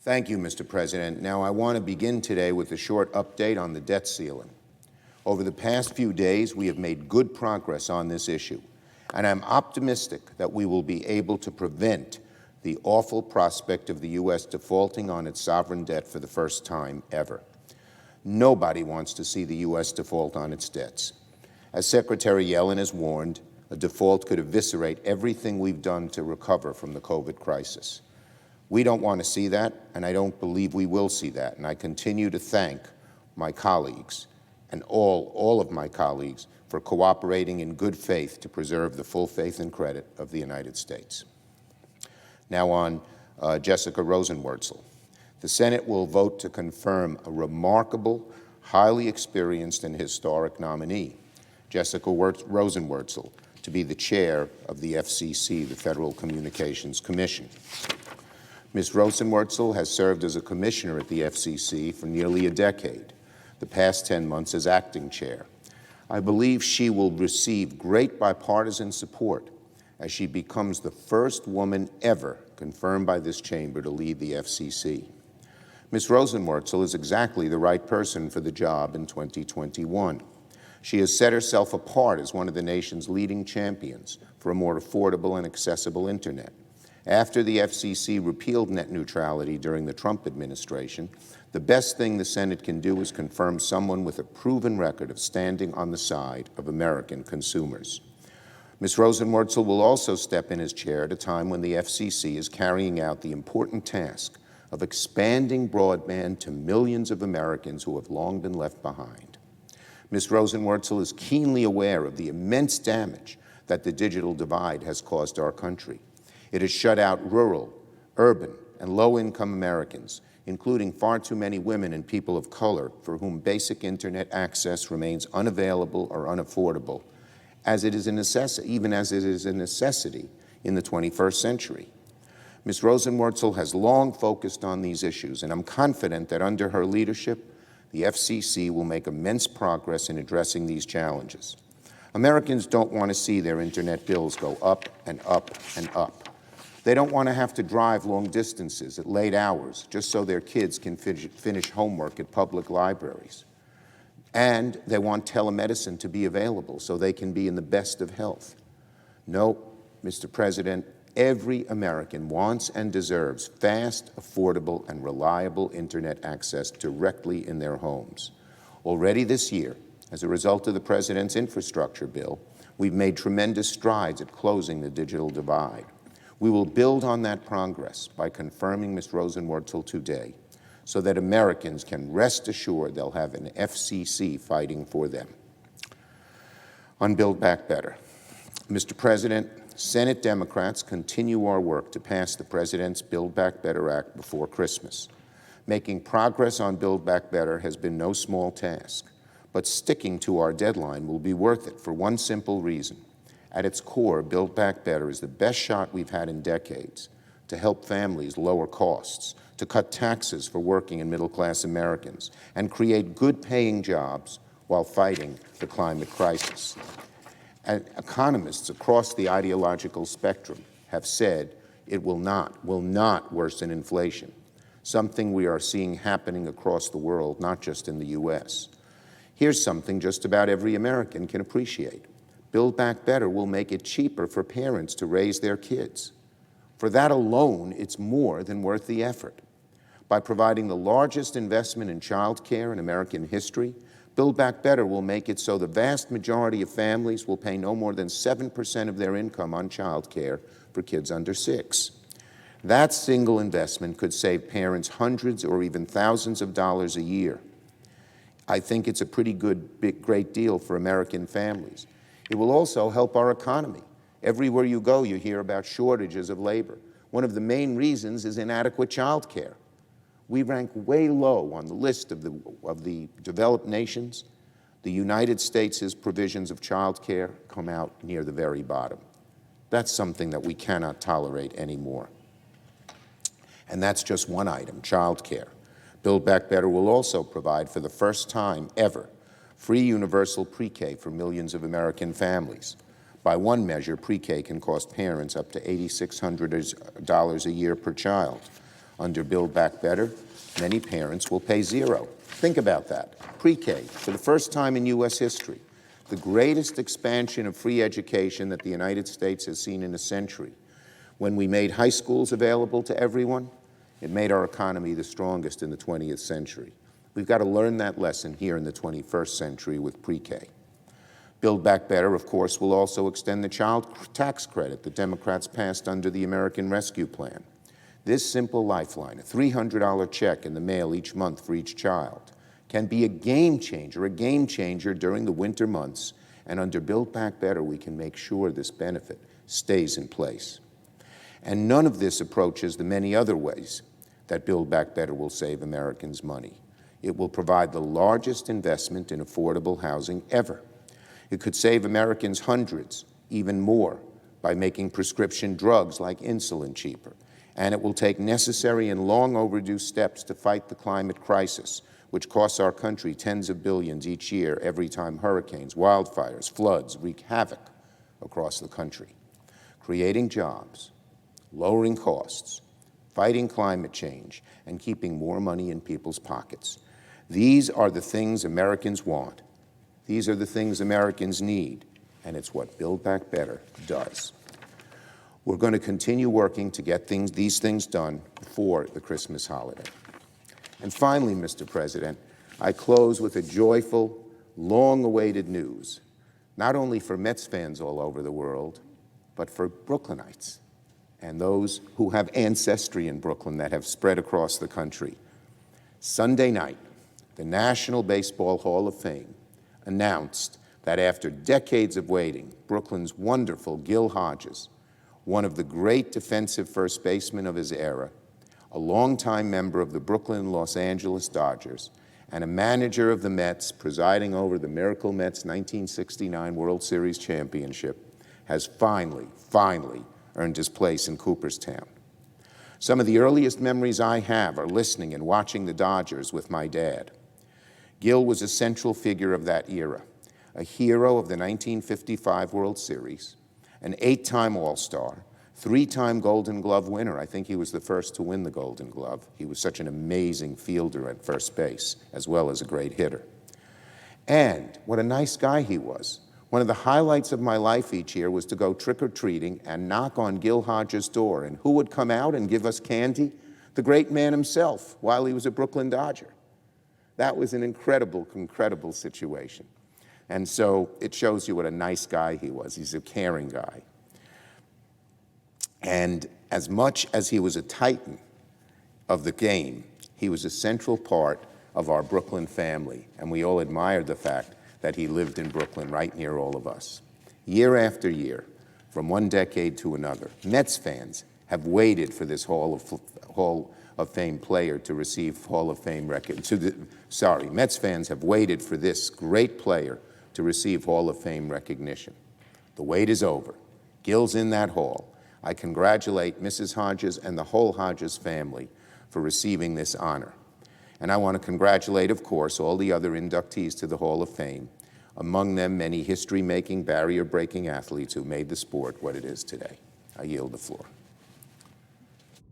Thank you, Mr. President. Now, I want to begin today with a short update on the debt ceiling. Over the past few days, we have made good progress on this issue, and I'm optimistic that we will be able to prevent the awful prospect of the U.S. defaulting on its sovereign debt for the first time ever. Nobody wants to see the U.S. default on its debts. As Secretary Yellen has warned, a default could eviscerate everything we've done to recover from the COVID crisis. We don't want to see that, and I don't believe we will see that. And I continue to thank my colleagues and all of my colleagues for cooperating in good faith to preserve the full faith and credit of the United States. Now on Jessica Rosenworcel. The Senate will vote to confirm a remarkable, highly experienced and historic nominee, Jessica Rosenworcel, to be the chair of the FCC, the Federal Communications Commission. Ms. Rosenworcel has served as a commissioner at the FCC for nearly a decade, the past 10 months as acting chair. I believe she will receive great bipartisan support as she becomes the first woman ever confirmed by this chamber to lead the FCC. Ms. Rosenworcel is exactly the right person for the job in 2021. She has set herself apart as one of the nation's leading champions for a more affordable and accessible Internet. After the FCC repealed net neutrality during the Trump administration, the best thing the Senate can do is confirm someone with a proven record of standing on the side of American consumers. Ms. Rosenworcel will also step in as chair at a time when the FCC is carrying out the important task of expanding broadband to millions of Americans who have long been left behind. Ms. Rosenworcel is keenly aware of the immense damage that the digital divide has caused our country. It has shut out rural, urban, and low-income Americans, including far too many women and people of color for whom basic Internet access remains unavailable or unaffordable, as it is a necessity, even as it is a necessity in the 21st century. Ms. Rosenworcel has long focused on these issues, and I'm confident that under her leadership, the FCC will make immense progress in addressing these challenges. Americans don't want to see their Internet bills go up and up and up. They don't want to have to drive long distances at late hours just so their kids can finish homework at public libraries. And they want telemedicine to be available so they can be in the best of health. No, Mr. President, every American wants and deserves fast, affordable, and reliable Internet access directly in their homes. Already this year, as a result of the President's infrastructure bill, we've made tremendous strides at closing the digital divide. We will build on that progress by confirming Ms. Rosenworcel today so that Americans can rest assured they'll have an FCC fighting for them. On Build Back Better. Mr. President, Senate Democrats continue our work to pass the President's Build Back Better Act before Christmas. Making progress on Build Back Better has been no small task, but sticking to our deadline will be worth it for one simple reason. At its core, Build Back Better is the best shot we've had in decades to help families lower costs, to cut taxes for working and middle-class Americans, and create good-paying jobs while fighting the climate crisis. And economists across the ideological spectrum have said it will not worsen inflation, something we are seeing happening across the world, not just in the U.S. Here's something just about every American can appreciate. Build Back Better will make it cheaper for parents to raise their kids. For that alone, it's more than worth the effort. By providing the largest investment in child care in American history, Build Back Better will make it so the vast majority of families will pay no more than 7% of their income on child care for kids under 6. That single investment could save parents hundreds or even thousands of dollars a year. I think it's a pretty great deal for American families. It will also help our economy. Everywhere you go, you hear about shortages of labor. One of the main reasons is inadequate child care. We rank way low on the list of the developed nations. The United States' provisions of child care come out near the very bottom. That's something that we cannot tolerate anymore. And that's just one item, child care. Build Back Better will also provide, for the first time ever, free universal pre-K for millions of American families. By one measure, pre-K can cost parents up to $8,600 a year per child. Under Build Back Better, many parents will pay zero. Think about that. Pre-K, for the first time in U.S. history, the greatest expansion of free education that the United States has seen in a century. When we made high schools available to everyone, it made our economy the strongest in the 20th century. We've got to learn that lesson here in the 21st century with pre-K. Build Back Better, of course, will also extend the child tax credit that Democrats passed under the American Rescue Plan. This simple lifeline, a $300 check in the mail each month for each child, can be a game changer during the winter months, and under Build Back Better, we can make sure this benefit stays in place. And none of this approaches the many other ways that Build Back Better will save Americans money. It will provide the largest investment in affordable housing ever. It could save Americans hundreds, even more, by making prescription drugs like insulin cheaper. And it will take necessary and long overdue steps to fight the climate crisis, which costs our country tens of billions each year every time hurricanes, wildfires, floods wreak havoc across the country. Creating jobs, lowering costs, fighting climate change, and keeping more money in people's pockets. These are the things Americans want. These are the things Americans need, and it's what Build Back Better does. We're going to continue working to get these things done before the Christmas holiday. And finally, Mr. President, I close with a joyful, long-awaited news, not only for Mets fans all over the world, but for Brooklynites and those who have ancestry in Brooklyn that have spread across the country. Sunday night, the National Baseball Hall of Fame announced that after decades of waiting, Brooklyn's wonderful Gil Hodges, one of the great defensive first basemen of his era, a longtime member of the Brooklyn and Los Angeles Dodgers, and a manager of the Mets presiding over the Miracle Mets 1969 World Series championship, has finally earned his place in Cooperstown. Some of the earliest memories I have are listening and watching the Dodgers with my dad. Gil was a central figure of that era, a hero of the 1955 World Series, an 8-time All-Star, 3-time Golden Glove winner. I think he was the first to win the Golden Glove. He was such an amazing fielder at first base, as well as a great hitter. And what a nice guy he was. One of the highlights of my life each year was to go trick-or-treating and knock on Gil Hodges' door. And who would come out and give us candy? The great man himself, while he was a Brooklyn Dodger. That was an incredible, incredible situation. And so it shows you what a nice guy he was. He's a caring guy. And as much as he was a titan of the game, he was a central part of our Brooklyn family, and we all admired the fact that he lived in Brooklyn right near all of us. Year after year, from one decade to another, Mets fans have waited for this Hall of Fame player to receive Hall of Fame Mets fans have waited for this great player to receive Hall of Fame recognition. The wait is over. Gil's in that hall. I congratulate Mrs. Hodges and the whole Hodges family for receiving this honor. And I want to congratulate, of course, all the other inductees to the Hall of Fame, among them many history-making, barrier-breaking athletes who made the sport what it is today. I yield the floor.